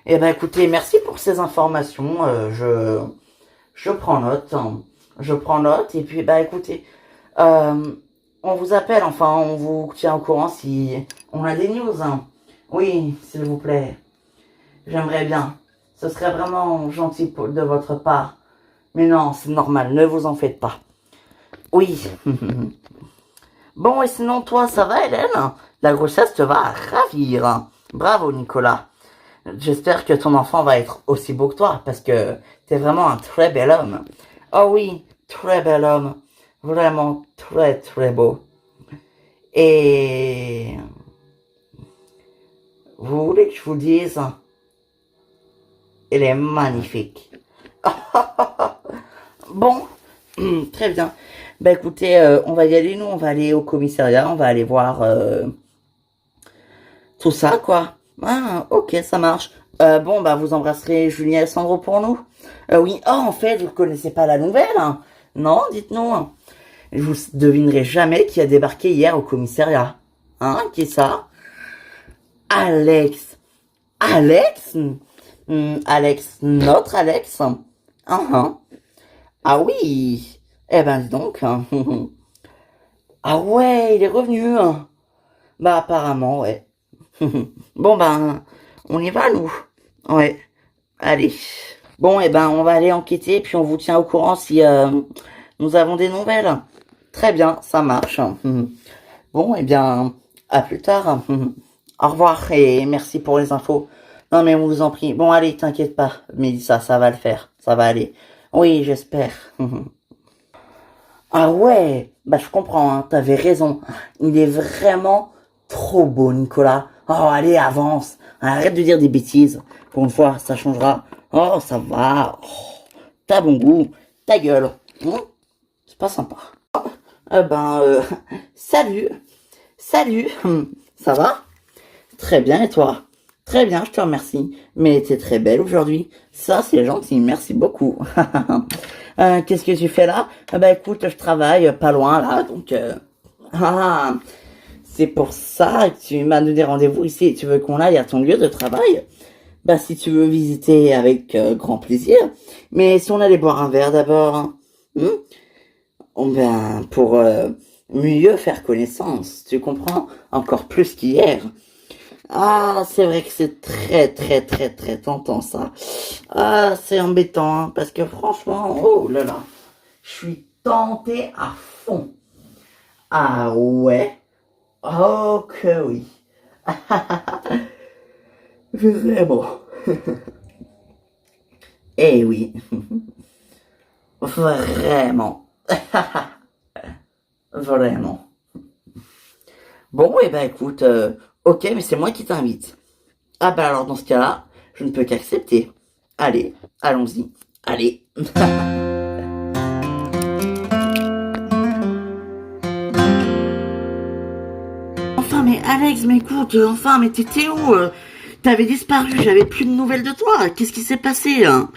Eh ben écoutez, merci pour ces informations, je prends note, hein. Je prends note, et puis bah écoutez, on vous appelle, enfin on vous tient au courant si on a des news, hein. Oui, s'il vous plaît, j'aimerais bien. Ce serait vraiment gentil de votre part. Mais non, c'est normal, ne vous en faites pas. Oui. Bon, et sinon, toi, ça va, Hélène? La grossesse te va ravir. Bravo, Nicolas. J'espère que ton enfant va être aussi beau que toi, parce que t'es vraiment un très bel homme. Oh oui, très bel homme. vraiment très très beau. Et vous voulez que je vous dise, il est magnifique. Bon, très bien. Bah écoutez, on va y aller, nous, on va aller au commissariat, on va aller voir tout ça, quoi. Ah, ok, ça marche. Bon, bah vous embrasserez Julien et Sandro pour nous. Oui, oh, en fait, vous ne connaissez pas la nouvelle, hein? Non, dites-nous. Je vous devinerai jamais qui a débarqué hier au commissariat. Hein, qui est ça? Alex. Alex? Alex, notre Alex? Ah, ah oui. Eh ben, dis donc. Ah ouais, il est revenu. Bah, apparemment, ouais. Bon, ben, on y va, nous. Ouais. Allez. Bon, eh ben, on va aller enquêter, puis on vous tient au courant si nous avons des nouvelles. Très bien, ça marche. Bon, eh bien, à plus tard. Au revoir et merci pour les infos. Non, mais on vous en prie. Bon, allez, t'inquiète pas, Mélissa, ça va le faire. Ça va aller. Oui, j'espère. Ah ouais, bah je comprends, hein, t'avais raison. Il est vraiment trop beau, Nicolas. Oh, allez, avance. Arrête de dire des bêtises. Pour une fois, ça changera. Oh, ça va. Oh, t'as bon goût. Ta gueule. C'est pas sympa. Salut. Salut. Ça va? Très bien, et toi? Très bien, je te remercie. Mais t'es très belle aujourd'hui. Ça, c'est gentil. Merci beaucoup. Qu'est-ce que tu fais là? Bah écoute, je travaille pas loin là, donc... Ah, c'est pour ça que tu m'as donné rendez-vous ici et tu veux qu'on aille à ton lieu de travail? Bah si tu veux visiter avec grand plaisir. Mais si on allait boire un verre d'abord, hein, oh, ben pour mieux faire connaissance, tu comprends? Encore plus qu'hier. Ah, c'est vrai que c'est très très très très tentant ça. Ah, c'est embêtant hein, parce que franchement, oh là là, je suis tenté à fond. Ah ouais, oh que oui. Vraiment. Eh oui. Vraiment. Vraiment. Bon, et ben écoute, ok, mais c'est moi qui t'invite. Ah bah alors dans ce cas-là, je ne peux qu'accepter. Allez, allons-y. Allez. Enfin, mais Alex, mais écoute, enfin, mais t'étais où T'avais disparu, j'avais plus de nouvelles de toi. Qu'est-ce qui s'est passé hein?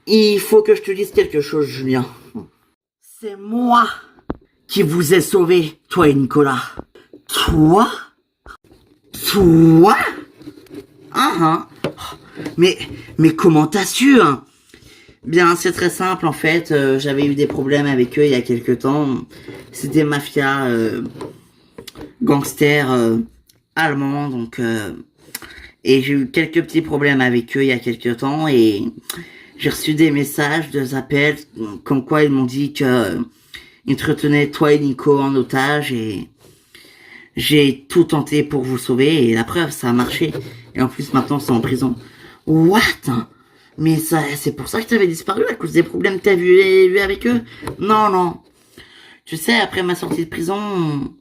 Il faut que je te dise quelque chose, Julien. C'est moi qui vous ai sauvé, toi et Nicolas. Toi? Toi? Ah, mais comment t'as su hein? Bien, c'est très simple en fait. J'avais eu des problèmes avec eux il y a quelque temps. C'était mafia gangster allemand, donc et j'ai eu quelques petits problèmes avec eux il y a quelque temps et j'ai reçu des messages, des appels, comme quoi ils m'ont dit que ils te retenaient toi et Nico en otage et j'ai tout tenté pour vous sauver et la preuve, ça a marché. Et en plus, maintenant, c'est en prison. What? Mais ça, c'est pour ça que t'avais disparu à cause des problèmes que t'as eu avec eux? Non, non. Tu sais, après ma sortie de prison,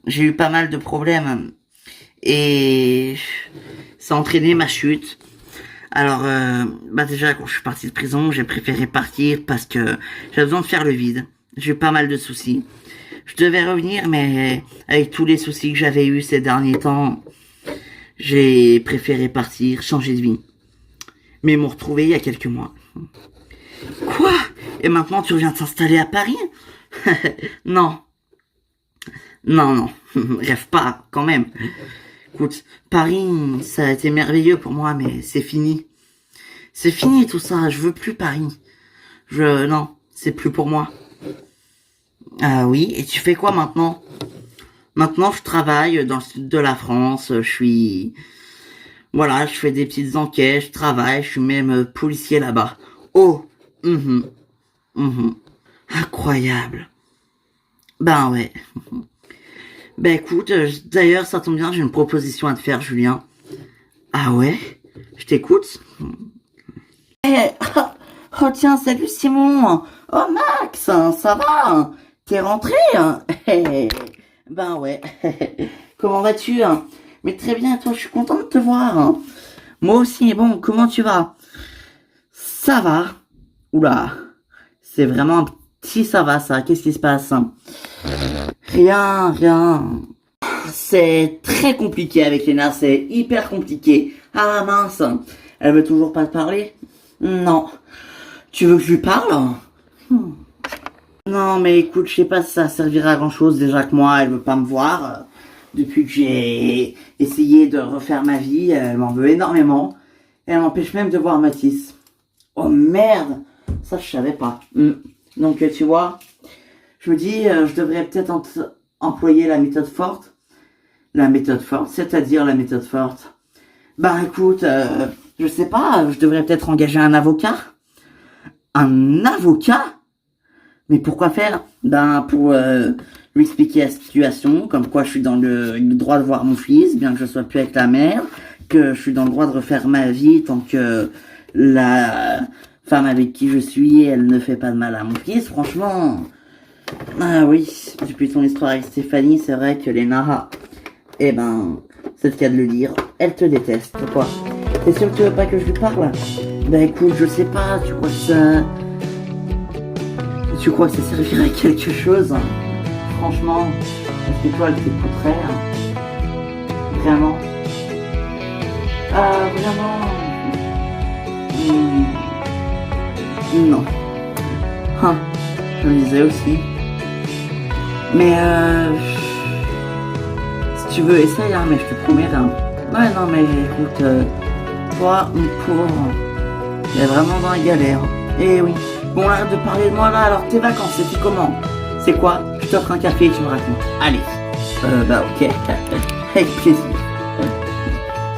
j'ai eu pas mal de problèmes. Et ça a entraîné ma chute. Alors, bah déjà, quand je suis parti de prison, j'ai préféré partir parce que j'avais besoin de faire le vide. J'ai eu pas mal de soucis. Je devais revenir, mais avec tous les soucis que j'avais eus ces derniers temps, j'ai préféré partir, changer de vie. Mais ils m'ont retrouvé il y a quelques mois. Quoi? Et maintenant tu reviens t'installer à Paris? Non. Non, non. Rêve pas, quand même. Écoute, Paris, ça a été merveilleux pour moi, mais c'est fini. C'est fini tout ça, je veux plus Paris. Non, c'est plus pour moi. Ah oui, et tu fais quoi maintenant? Maintenant, je travaille dans le sud de la France, Voilà, je fais des petites enquêtes, je travaille, je suis même policier là-bas. Oh, incroyable. Ben ouais. Ben écoute, d'ailleurs, ça tombe bien, j'ai une proposition à te faire, Julien. Ah ouais? Je t'écoute. Eh, oh tiens, salut Simon. Oh Max, ça va? T'es rentré, hein? Ben ouais. Comment vas-tu, hein? Mais très bien, toi, je suis content de te voir, hein. Moi aussi, bon, comment tu vas? Ça va. Oula. C'est vraiment un petit ça va, ça. Qu'est-ce qui se passe, hein? Rien, rien. C'est très compliqué avec Léna, c'est hyper compliqué. Ah mince, elle veut toujours pas te parler? Non. Tu veux que je lui parle? Hmm. Non, mais écoute, je sais pas si ça servira à grand chose déjà que moi, elle veut pas me voir. Depuis que j'ai essayé de refaire ma vie, elle m'en veut énormément. Elle m'empêche même de voir Mathis. Oh merde! Ça, je savais pas. Donc, tu vois, je me dis, je devrais peut-être employer la méthode forte. La méthode forte, c'est-à-dire la méthode forte. Bah écoute, je sais pas, je devrais peut-être engager un avocat. Un avocat? Mais pourquoi faire? Ben pour lui expliquer la situation, comme quoi je suis dans le droit de voir mon fils, bien que je sois plus avec la mère, que je suis dans le droit de refaire ma vie tant que la femme avec qui je suis, elle ne fait pas de mal à mon fils. Franchement, ah oui, depuis ton histoire avec Stéphanie, c'est vrai que Léna, eh ben, c'est le cas de le dire, elle te déteste, quoi. T'es sûr que tu veux pas que je lui parle? Ben écoute, je sais pas, tu crois que ça... Tu crois que ça servirait à quelque chose? Franchement, est-ce que toi, elle t'écouterait? Vraiment? Ah, vraiment? Non. Hein, je me disais aussi. Mais si tu veux, essaye, hein, mais je te promets, hein. Ouais, non, mais écoute, toi, mon pauvre, il est vraiment dans la galère. Eh oui. Bon, arrête de parler de moi là, alors tes vacances, c'était comment? C'est quoi? Je t'offre un café et tu me racontes. Allez. Bah ok. Avec plaisir.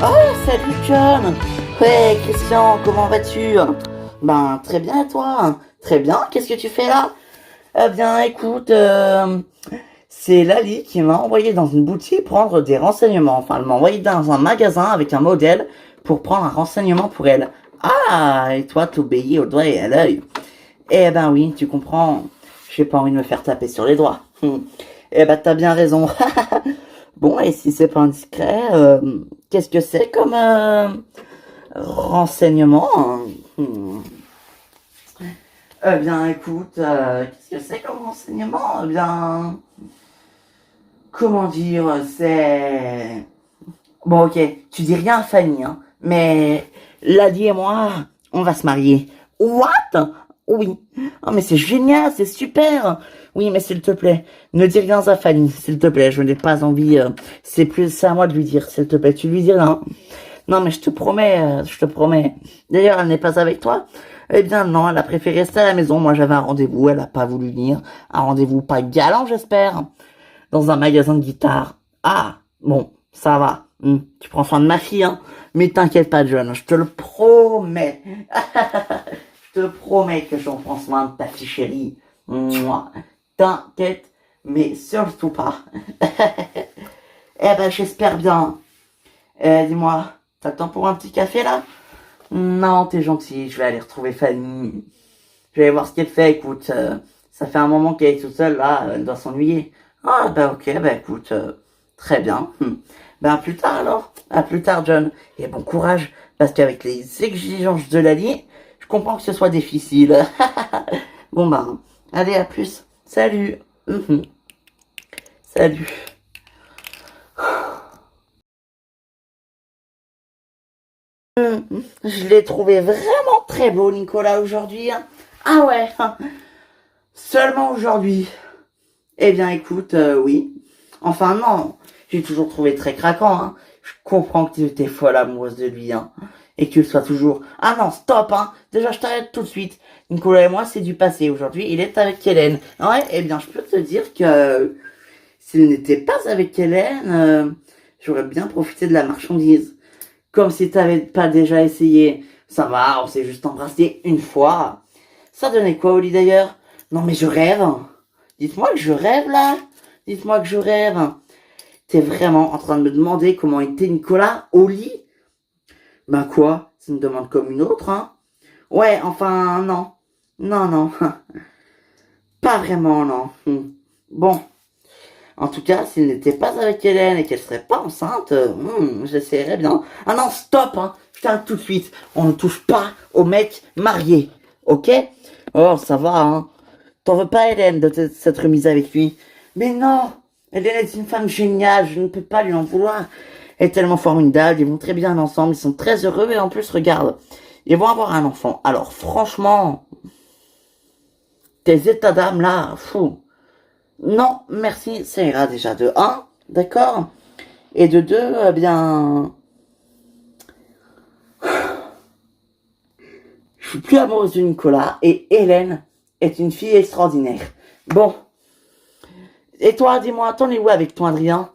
Oh, salut John. Ouais, Christian, comment vas-tu? Ben, très bien, et toi? Très bien, qu'est-ce que tu fais là? Eh bien, écoute, c'est Lali qui m'a envoyé dans une boutique prendre des renseignements. Enfin, elle m'a envoyé dans un magasin avec un modèle pour prendre un renseignement pour elle. Ah, et toi, t'obéis au doigt et à l'œil. Eh ben oui, tu comprends, j'ai pas envie de me faire taper sur les doigts. Eh ben t'as bien raison. Bon, et si c'est pas indiscret, qu'est-ce que c'est comme renseignement? Eh bien écoute, qu'est-ce que c'est comme renseignement? Eh bien, comment dire, c'est... Bon ok, tu dis rien à Fanny, hein, mais Lali et moi, on va se marier. What? Oui. Oh, mais c'est génial, c'est super. Oui, mais s'il te plaît, ne dis rien à Fanny, s'il te plaît, je n'ai pas envie, c'est à moi de lui dire, s'il te plaît, tu lui diras, hein. Non, mais je te promets, je te promets. D'ailleurs, elle n'est pas avec toi? Eh bien, non, elle a préféré rester à la maison. Moi, j'avais un rendez-vous, elle a pas voulu venir. Un rendez-vous pas galant, j'espère. Dans un magasin de guitare. Ah, bon, ça va. Tu prends soin de ma fille, hein. Mais t'inquiète pas, John, je te le promets. Je te promets que j'en prends soin de ta fille chérie. Moi, t'inquiète, mais surtout pas. Eh ben, j'espère bien. Dis-moi, t'as le temps pour un petit café là? Non, t'es gentil, je vais aller retrouver Fanny. Je vais aller voir ce qu'elle fait, écoute. Ça fait un moment qu'elle est toute seule là, elle doit s'ennuyer. Ah, bah ok, bah écoute, très bien. Ben à plus tard alors. À plus tard, John. Et bon courage, parce qu'avec les exigences de l'allié, je comprends que ce soit difficile. Bon bah, allez, à plus. Salut. Salut. Je l'ai trouvé vraiment très beau, Nicolas, aujourd'hui, hein. Ah ouais, hein. Seulement aujourd'hui. Eh bien, écoute, oui. Enfin, non. J'ai toujours trouvé très craquant, hein. Je comprends que tu étais folle amoureuse de lui, hein. Et que tu le sois toujours. Ah non, stop, hein. Déjà, je t'arrête tout de suite. Nicolas et moi, c'est du passé. Aujourd'hui, il est avec Hélène. Ouais, eh bien, je peux te dire que s'il n'était pas avec Hélène, j'aurais bien profité de la marchandise. Comme si t'avais pas déjà essayé. Ça va, on s'est juste embrassé une fois. Ça donnait quoi au lit d'ailleurs? Non mais je rêve. Dites-moi que je rêve là. Dites-moi que je rêve. T'es vraiment en train de me demander comment était Nicolas au lit? Ben quoi? C'est une demande comme une autre, hein? Ouais, enfin, non. Non, non. Pas vraiment, non. Bon, en tout cas, s'il n'était pas avec Hélène et qu'elle serait pas enceinte, j'essaierais bien. Ah non, stop, hein, je t'arrête tout de suite. On ne touche pas aux mecs mariés, ok? Oh, ça va, hein. T'en veux pas, Hélène, de s'être remise avec lui? Mais non, Hélène est une femme géniale, je ne peux pas lui en vouloir. Elle est tellement formidable, ils vont très bien ensemble, ils sont très heureux et en plus, regarde, ils vont avoir un enfant. Alors, franchement, tes états d'âme là, fou. Non, merci, ça ira déjà de un, d'accord? Et de 2, eh bien... Je suis plus amoureuse de Nicolas et Hélène est une fille extraordinaire. Bon. Et toi, dis-moi, t'en es où avec toi, Adrien?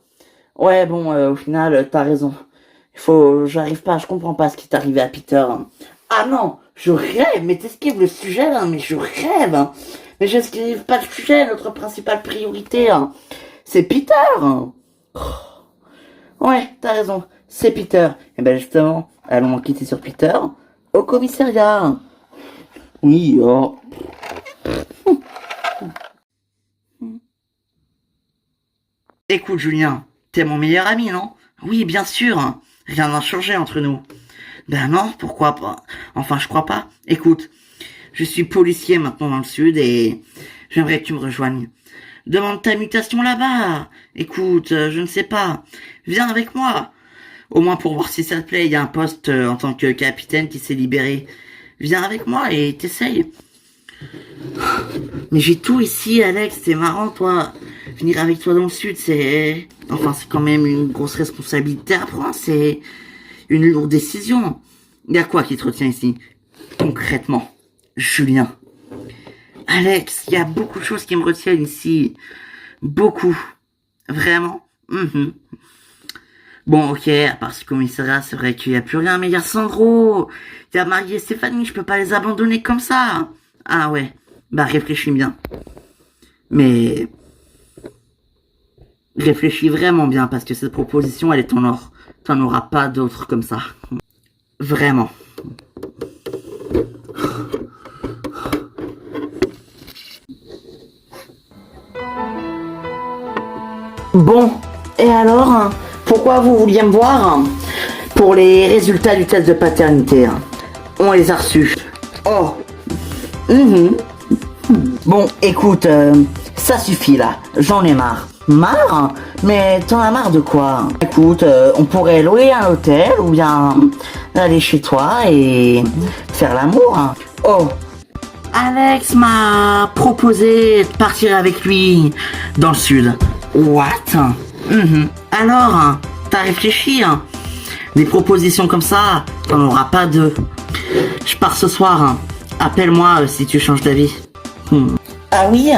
Ouais, bon, au final, t'as raison. Je comprends pas ce qui est arrivé à Peter. Ah non, je rêve, mais t'esquives le sujet, là, mais je rêve. Mais j'esquive pas le sujet, notre principale priorité, c'est Peter. Ouais, t'as raison, c'est Peter. Et ben justement, allons enquêter sur Peter au commissariat. Oui, oh. Écoute, Julien, t'es mon meilleur ami, non? Oui, bien sûr. Rien n'a changé entre nous. Ben non, pourquoi pas? Enfin, je crois pas. Écoute, je suis policier maintenant dans le sud et j'aimerais que tu me rejoignes. Demande ta mutation là-bas. Écoute, je ne sais pas. Viens avec moi. Au moins pour voir si ça te plaît, il y a un poste en tant que capitaine qui s'est libéré. Viens avec moi et t'essayes. Mais j'ai tout ici, Alex, c'est marrant, toi. Venir avec toi dans le sud, c'est... Enfin, c'est quand même une grosse responsabilité à prendre, c'est une lourde décision. Il y a quoi qui te retient ici? Concrètement, Julien. Alex, il y a beaucoup de choses qui me retiennent ici. Beaucoup. Vraiment. Bon, ok, à part ce commissariat, c'est vrai qu'il n'y a plus rien, mais il y a Sandro, il y a Marie et Stéphanie, je peux pas les abandonner comme ça. Ah ouais, bah réfléchis bien. Mais... réfléchis vraiment bien, parce que cette proposition, elle est en or. T'en auras pas d'autres comme ça. Vraiment. Bon, et alors, pourquoi vous vouliez me voir? Pour les résultats du test de paternité. On les a reçus. Oh. Bon, écoute, ça suffit là, j'en ai marre. Marre? Mais t'en as marre de quoi? Écoute, on pourrait louer un hôtel ou bien aller chez toi et faire l'amour. Oh, Alex m'a proposé de partir avec lui dans le sud. What? Alors, t'as réfléchi? Des propositions comme ça, t'en auras pas deux. Je pars ce soir. Appelle-moi si tu changes d'avis. Ah oui?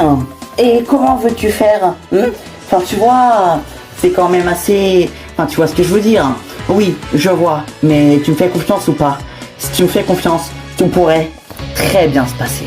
Et comment veux-tu faire? Enfin, tu vois, c'est quand même assez... Enfin, tu vois ce que je veux dire? Oui, je vois. Mais tu me fais confiance ou pas? Si tu me fais confiance, tout pourrait très bien se passer.